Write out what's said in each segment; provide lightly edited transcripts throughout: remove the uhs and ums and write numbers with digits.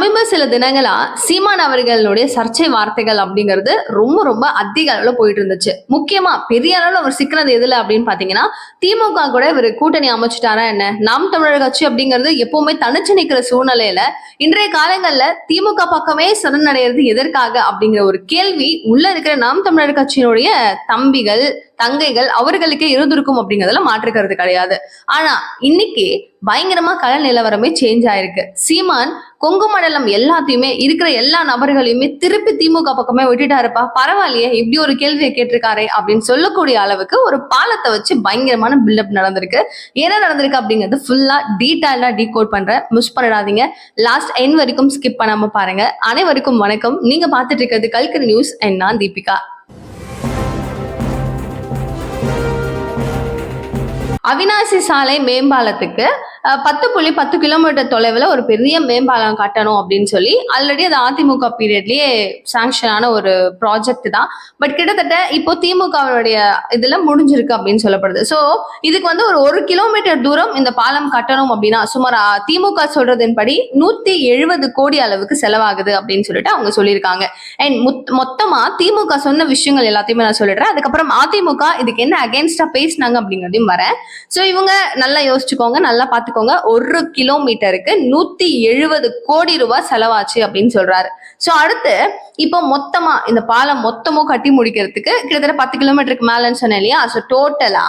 சமீப சில தினங்களா சீமான் அவர்களுடைய சர்ச்சை வார்த்தைகள் அப்படிங்கிறது ரொம்ப ரொம்ப அதிக அளவுல போயிட்டு இருந்துச்சு. முக்கியமா பெரிய அளவுல அவர் சிக்கினது எதுல அப்படின்னு பாத்தீங்கன்னா, திமுக கூட இவர் கூட்டணி அமைச்சிட்டாரா என்ன, நாம் தமிழர் கட்சி அப்படிங்கிறது எப்பவுமே தனிச்சு நிக்கிற சூழ்நிலையில இன்றைய காலங்கள்ல திமுக பக்கமே சரணடைகிறது எதற்காக அப்படிங்கிற ஒரு கேள்வி உள்ள இருக்கிற நாம் தமிழர் கட்சியினுடைய தம்பிகள் தங்கைகள் அவர்களுக்கே இருந்திருக்கும் அப்படிங்கிறதுல மாற்றுக்கிறது கிடையாது. ஆனா இன்னைக்கு பயங்கரமா கள நிலவரமே சேஞ்ச் ஆயிருக்கு. சீமான் கொங்கு மண்டலம் எல்லாத்தையுமே இருக்கிற எல்லா நபர்களையுமே திருப்பி திமுக பக்கமே விட்டுட்டாருப்பா, பரவாயில்லையே இப்படி ஒரு கேள்வியை கேட்டிருக்காரு அப்படின்னு சொல்லக்கூடிய அளவுக்கு ஒரு பாலத்தை வச்சு பயங்கரமான பில்டப் நடந்திருக்கு. என்ன நடந்திருக்கு அப்படிங்கிறது ஃபுல்லா டீடைலா டீகோட் பண்றேன், மிஸ் பண்ணிடாதீங்க. லாஸ்ட் எண்ட் வரைக்கும் ஸ்கிப் பண்ணாம பாருங்க. அனைவருக்கும் வணக்கம். நீங்க பார்த்துட்டு இருக்கிறது கல்கரி நியூஸ் அண்ட் நான் தீபிகா. அவினாசி சாலை மேம்பாலத்துக்கு 10.10 கிலோமீட்டர் தொலைவில் ஒரு பெரிய மேம்பாலம் கட்டணும் அப்படின்னு சொல்லி ஆல்ரெடி அது அதிமுக பீரியட்லயே சாங்ஷன் ஆன ஒரு ப்ராஜெக்ட் தான். பட் கிட்டத்தட்ட இப்போ திமுகவுடைய இதுல முடிஞ்சிருக்கு அப்படின்னு சொல்லப்படுது. ஸோ இதுக்கு வந்து ஒரு கிலோமீட்டர் தூரம் இந்த பாலம் கட்டணும் அப்படின்னா சுமார் திமுக சொல்றதின்படி 170 கோடி அளவுக்கு செலவாகுது அப்படின்னு சொல்லிட்டு அவங்க சொல்லியிருக்காங்க. அண்ட் மொத்தமா திமுக சொன்ன விஷயங்கள் எல்லாத்தையுமே நான் சொல்லிடுறேன். அதுக்கப்புறம் அதிமுக இதுக்கு என்ன அகேன்ஸ்டா பேசினாங்க அப்படிங்கிறதையும் வரேன். ஸோ இவங்க நல்லா யோசிச்சுக்கோங்க, நல்லா பார்த்துக்கோங்க. 1 கிலோமீட்டருக்கு 170 கோடி ரூபாய் செலவாச்சு அப்படின்னு சொல்றாரு. சோ அடுத்து இப்போ மொத்தமா இந்த பாலம் மொத்தமும் கட்டி முடிக்கிறதுக்கு கிட்டத்தட்ட 10 கிலோமீட்டருக்கு மேலன்னு சொன்னேன் இல்லையா. ஸோ டோட்டலா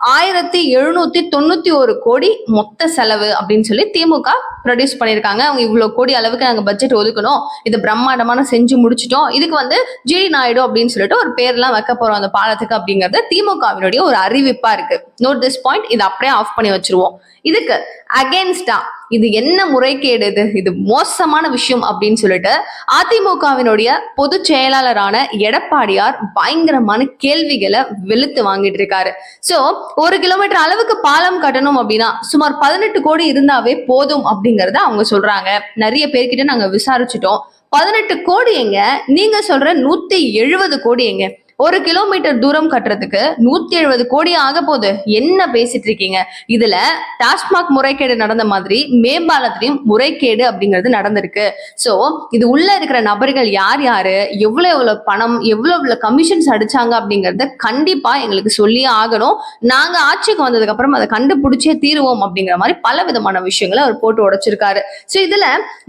1791 கோடி மொத்த செலவு அப்படின்னு சொல்லி திமுக ப்ரொடியூஸ் பண்ணியிருக்காங்க. அவங்க இவ்வளவு கோடி அளவுக்கு நாங்க பட்ஜெட் ஒதுக்கணும், இது பிரம்மாண்டமான செஞ்சு முடிச்சிட்டோம், இதுக்கு வந்து ஜிடி நாயுடு அப்படின்னு சொல்லிட்டு ஒரு பேர்லாம் வைக்க போறோம் அந்த பாலத்துக்கு அப்படிங்கிறது திமுகவினுடைய ஒரு அறிவிப்பா இருக்கு. Note this point. இது அப்படியே ஆஃப் பண்ணி வச்சிருவோம். இதுக்கு அகேன்ஸ்டா இது என்ன முறைகேடு, இது மோசமான விஷயம் அப்படின்னு சொல்லிட்டு அதிமுகவினுடைய பொதுச் செயலாளரான எடப்பாடியார் பயங்கரமான கேள்விகளை வெளுத்து வாங்கிட்டு இருக்காரு. சோ 1 கிலோமீட்டர் அளவுக்கு பாலம் கட்டணும் அப்படின்னா சுமார் 18 கோடி இருந்தாவே போதும் அப்படிங்கறத அவங்க சொல்றாங்க. நிறைய பேர்கிட்ட நாங்க விசாரிச்சுட்டோம். 18 கோடி எங்க, நீங்க சொல்ற 170 கோடி எங்க? 1 கிலோமீட்டர் தூரம் கட்டுறதுக்கு 170 கோடி ஆக போகுது, என்ன பேசிட்டு இருக்கீங்க? இதுல டாஸ்மாக் முறைகேடு நடந்த மாதிரி மேம்பாலத்திலையும் முறைகேடு அப்படிங்கிறது நடந்திருக்கு. சோ இது உள்ள இருக்கிற நபர்கள் யார் யாரு, எவ்வளவு பணம், எவ்வளவு கமிஷன்ஸ் அடிச்சாங்க அப்படிங்கறத கண்டிப்பா எங்களுக்கு சொல்லியே ஆகணும். நாங்க ஆட்சிக்கு வந்ததுக்கு அப்புறம் அதை கண்டுபிடிச்சே தீருவோம் அப்படிங்கிற மாதிரி பல விதமான விஷயங்களை அவர் போட்டு உடைச்சிருக்காரு. சோ இதுல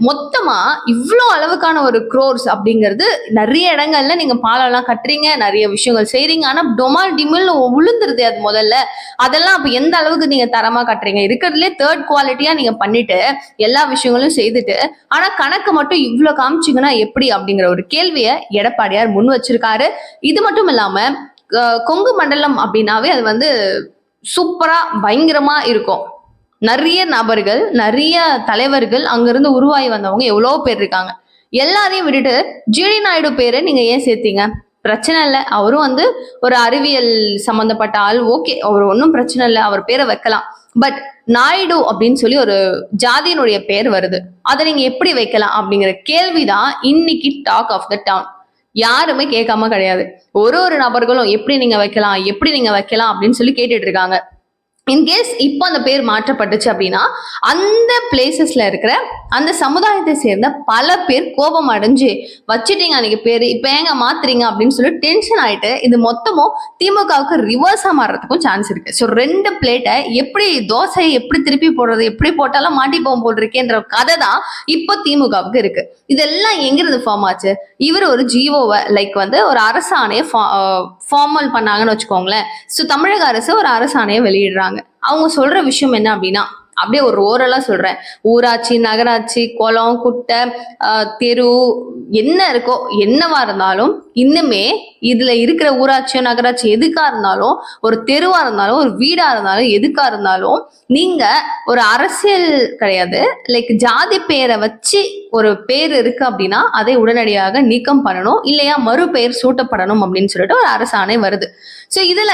மொத்தமா இவ்வளவு அளவுக்கான ஒரு க்ரோர்ஸ் அப்படிங்கிறது நிறைய இடங்கள்ல நீங்க பாலம் எல்லாம் கட்டுறீங்க, நிறைய விஷயங்கள் செய்றீங்க. ஆனா டொமால் டிமில் விழுந்துருது அது முதல்ல. அதெல்லாம் அப்ப எந்த அளவுக்கு நீங்க தரமா கட்டுறீங்க? இருக்கிறதுலே தேர்ட் குவாலிட்டியா நீங்க பண்ணிட்டு எல்லா விஷயங்களும் செய்துட்டு ஆனா கணக்கு மட்டும் இவ்வளவு காமிச்சிங்கன்னா எப்படி அப்படிங்கிற ஒரு கேள்வியை எடப்பாடியார் முன் வச்சிருக்காரு. இது மட்டும் இல்லாம கொங்கு மண்டலம் அப்படின்னாவே அது வந்து சூப்பரா பயங்கரமா இருக்கும். நிறைய நபர்கள், நிறைய தலைவர்கள் அங்கிருந்து உருவாகி வந்தவங்க எவ்வளவு பேர் இருக்காங்க. எல்லாரையும் விட்டுட்டு ஜிடி நாயுடு பேரை நீங்க ஏன் சேர்த்தீங்க? பிரச்சனை இல்லை, அவரும் வந்து ஒரு அறிவியல் சம்பந்தப்பட்ட ஆள், ஓகே, அவர் ஒன்றும் பிரச்சனை இல்லை, அவர் பேரை வைக்கலாம். பட் நாயுடு அப்படின்னு சொல்லி ஒரு ஜாதியினுடைய பேர் வருது, அதை நீங்க எப்படி வைக்கலாம் அப்படிங்கிற கேள்விதான் இன்னைக்கு டாக் ஆஃப் த டவுன். யாருமே கேட்காம கிடையாது. ஒரு நபர்களும் எப்படி நீங்க வைக்கலாம், எப்படி நீங்க வைக்கலாம் அப்படின்னு சொல்லி கேட்டுட்டு இருக்காங்க. இன்கேஸ் இப்போ அந்த பேர் மாற்றப்பட்டுச்சு அப்படின்னா அந்த பிளேசஸ்ல இருக்கிற அந்த சமுதாயத்தை சேர்ந்த பல பேர் கோபம் அடைஞ்சு வச்சுட்டீங்க அன்னைக்கு பேரு, இப்ப ஏங்க மாத்துறீங்க அப்படின்னு சொல்லி டென்ஷன் ஆயிட்டு இது மொத்தமும் திமுகவுக்கு ரிவர்ஸா மாறுறதுக்கும் சான்ஸ் இருக்கு. ஸோ 2 பிளேட்டை எப்படி தோசையை எப்படி திருப்பி போடுறது, எப்படி போட்டாலும் மாட்டி போகும் போல் இருக்கேன்ற கதை தான் இப்போ திமுகவுக்கு இருக்கு. இதெல்லாம் எங்கிருந்து ஃபார்ம் ஆச்சு? இவர் ஒரு ஜிஓவை லைக் வந்து ஒரு அரசாணையை ஃபார்மல் பண்ணாங்கன்னு வச்சுக்கோங்களேன். ஸோ தமிழக அரசு ஒரு அரசாணையை வெளியிடுறாங்க. அவங்க சொல்ற விஷயம் என்ன அப்படின்னா, அப்படியே ஒரு ஓரலா சொல்றேன், ஊராட்சி, நகராட்சி, குளம், குட்டை, தெரு என்ன இருக்கோ என்னவா இருந்தாலும் இன்னுமே இதுல இருக்கிற ஊராட்சியோ நகராட்சி எதுக்கா இருந்தாலும், ஒரு தெருவா இருந்தாலும், ஒரு வீடா இருந்தாலும், எதுக்கா இருந்தாலும் நீங்க ஒரு அரசியல் கிடையாது, லைக் ஜாதி பேரை வச்சு ஒரு பேர் இருக்கு அப்படின்னா அதை உடனடியாக நீக்கம் பண்ணணும், இல்லையா மறுபெயர் சூட்டப்படணும் அப்படின்னு சொல்லிட்டு ஒரு அரசாணை வருது. ஸோ இதுல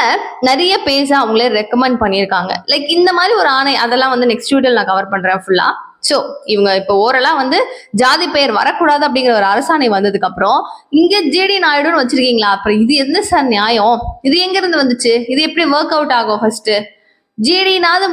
நிறைய பேஜ் அவங்களே ரெக்கமெண்ட் பண்ணியிருக்காங்க. லைக் இந்த மாதிரி ஒரு ஆணை, அதெல்லாம் வந்து நெக்ஸ்ட் வீடியோல நான் கவர் பண்றேன் ஃபுல்லா. சோ இவங்க இப்போ ஓரலா வந்து ஜாதி பெயர் வரக்கூடாது அப்படிங்கிற ஒரு அரசாணை வந்ததுக்கு அப்புறம் இங்க ஜிடி நாயுடுன்னு வச்சிருக்கீங்களா, அப்புறம் இது என்ன சார் நியாயம்? இது எங்க இருந்து வந்துச்சு? இது எப்படி ஒர்க் அவுட் ஆகும்? ஃபர்ஸ்ட் ஜிடினாவது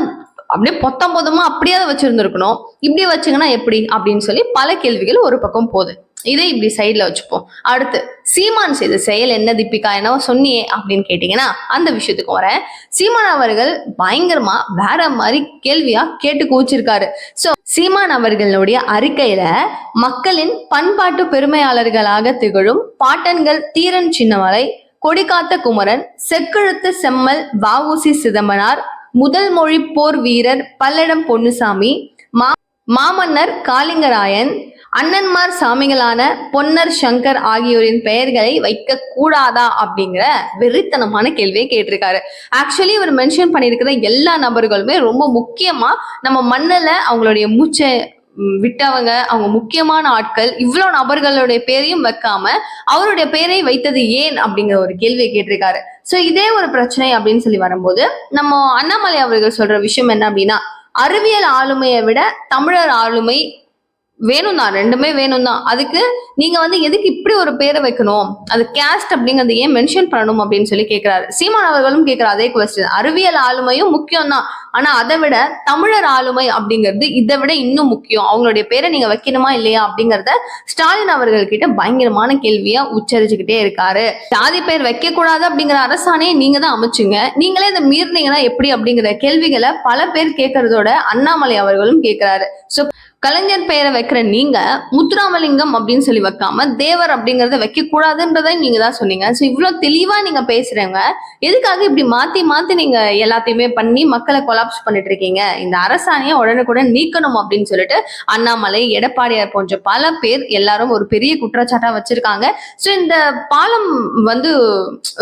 அப்படியே பொத்தம் பொத்தமா அப்படியே வச்சிருந்துருக்கணும், இப்படி வச்சுங்கன்னா எப்படி அப்படின்னு சொல்லி பல கேள்விகள் ஒரு பக்கம் போகுது. இதை இப்படி சைட்ல வச்சுப்போம். அடுத்து சீமான் செய்த செயல் என்ன தீபிகா, என்னவோ சொன்னியே அப்படின்னு கேட்டீங்கன்னா அந்த விஷயத்துக்கு வரேன். சீமான் அவர்கள் பயங்கரமா வேற மாதிரி கேள்வியா கேட்டு கூச்சிருக்காரு. சோ சீமான் அவர்களுடைய அறிக்கையில மக்களின் பண்பாட்டு பெருமையாளர்களாக திகழும் பாட்டன்கள் தீரன் சின்னமலை, கொடிகாத்த குமரன், செக்கெழுத்து செம்மல் வ.உ.சி. சிதம்பரனார், முதல் மொழி போர் வீரர் பல்லடம் பொன்னுசாமி, மாமன்னர் காளிங்கராயன், அண்ணன்மார் சாமிகளான பொன்னர் சங்கர் ஆகியோரின் பெயர்களை வைக்க கூடாதா அப்படிங்கிற வெறித்தனமான கேள்வியை கேட்டிருக்காரு. ஆக்சுவலி இவர் மென்ஷன் பண்ணியிருக்கிற எல்லா நபர்களுமே ரொம்ப முக்கியமா நம்ம மண்ணில் அவங்களுடைய மூச்சை விட்டவங்க, அவங்க முக்கியமான ஆட்கள். இவ்வளவு நபர்களுடைய பேரையும் வைக்காம அவருடைய பேரை வைத்தது ஏன் அப்படிங்கிற ஒரு கேள்வியை கேட்டிருக்காரு. சோ இதே ஒரு பிரச்சனை அப்படின்னு சொல்லி வரும்போது நம்ம அண்ணாமலை அவர்கள் சொல்ற விஷயம் என்ன அப்படின்னா, அறிவியல் ஆளுமையை விட தமிழர் ஆளுமை வேணும் தான், ரெண்டுமே வேணும் தான். அதுக்கு நீங்க எதுக்கு இப்படி ஒரு பேரை வைக்கணும், அது கேஸ்ட் அப்படிங்கறது ஏன் மென்ஷன் பண்ணணும் அப்படின்னு சொல்லி கேட்கிறாரு. சீமான் அவர்களும் கேட்கிற அதே கொஸ்டின். அறிவியல் ஆளுமையும் முக்கியம் தான், ஆனா அதை விட தமிழர் ஆளுமை அப்படிங்கிறது இதை விட இன்னும் முக்கியம். அவங்களுடைய பேரை நீங்க வைக்கணுமா இல்லையா அப்படிங்கறத ஸ்டாலின் அவர்கள் கிட்ட பயங்கரமான கேள்வியா உச்சரிச்சுக்கிட்டே இருக்காரு. ஜாதி பேர் வைக்க கூடாது அப்படிங்கிற அரசாணையை நீங்க தான் அமைச்சுங்க, நீங்களே இதை மீறினீங்கன்னா எப்படி அப்படிங்கிற கேள்விகளை பல பேர் கேட்கறதோட அண்ணாமலை அவர்களும் கேட்கிறாரு. சோ கலைஞர் பெயரை வைக்கிற நீங்க முத்துராமலிங்கம் அப்படின்னு சொல்லி வைக்காம தேவர் அப்படிங்கறத வைக்க கூடாதுன்றதை நீங்க தான் சொன்னீங்க. சோ இவ்வளவு தெளிவா நீங்க பேசுறீங்க, எதுக்காக இப்படி மாத்தி மாத்தி நீங்க எல்லாத்தையுமே பண்ணி மக்களை கொலாப்ஸ் பண்ணிட்டு இருக்கீங்க? இந்த அரசாணையை உடனுக்குடன் நீக்கணும் அப்படின்னு சொல்லிட்டு அண்ணாமலை, எடப்பாடியார் போன்ற பல பேர் எல்லாரும் ஒரு பெரிய குற்றச்சாட்டா வச்சிருக்காங்க. சோ இந்த பாலம்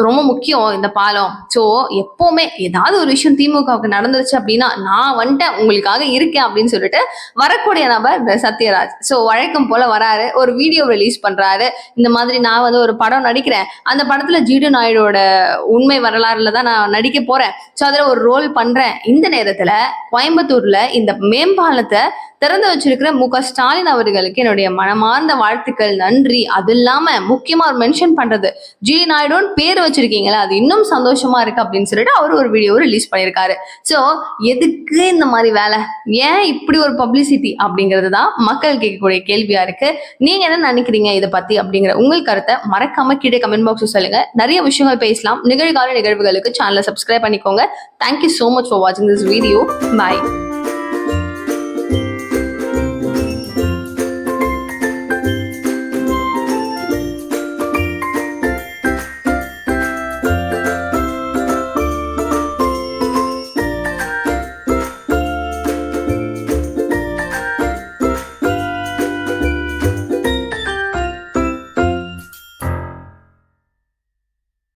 ரொம்ப முக்கியம். இந்த பாலம் சோ எப்பவுமே ஏதாவது ஒரு விஷயம் திமுகவுக்கு நடந்துருச்சு அப்படின்னா நான் வந்துட்டேன் உங்களுக்காக இருக்கேன் அப்படின்னு சொல்லிட்டு வரக்கூடிய நபர் சத்யராஜ். சோ வழக்கம் போல வராரு, ஒரு வீடியோ ரிலீஸ் பண்றாரு. இந்த மாதிரி நான் ஒரு படம் நடிக்கிறேன், அந்த படத்துல ஜிடி நாயுடோட உண்மை வரலாறுல தான் நான் நடிக்க போறேன், சோ அதுல ஒரு ரோல் பண்றேன். இந்த நேரத்துல கோயம்புத்தூர்ல இந்த மேம்பாலத்தை திறந்து வச்சிருக்கிற மு.க. ஸ்டாலின் அவர்களுக்கு என்னுடைய மனமார்ந்த வாழ்த்துக்கள், நன்றி. அது இல்லாம முக்கியமா அவர் மென்ஷன் பண்றது ஜிடி நாயுடுன்னு பேர் வச்சிருக்கீங்களா, அது இன்னும் சந்தோஷமா இருக்கு அப்படின்னு சொல்லிட்டு அவர் ஒரு வீடியோ ரிலீஸ் பண்ணியிருக்காரு. சோ எதுக்கு இந்த மாதிரி வேலை, ஏன் இப்படி ஒரு பப்ளிசிட்டி அப்படிங்கிறது தான் மக்கள் கேட்கக்கூடிய கேள்வியா இருக்கு. நீங்க என்ன நினைக்கிறீங்க இதை பத்தி அப்படிங்கிற உங்கள் கருத்தை மறக்காம கீழே கமெண்ட் பாக்ஸ் சொல்லுங்க. நிறைய விஷயங்கள் பேசலாம். நிகழ்கால நிகழ்வுகளுக்கு சேனலை சப்ஸ்கிரைப் பண்ணிக்கோங்க. Thank you so much for watching this video. Bye.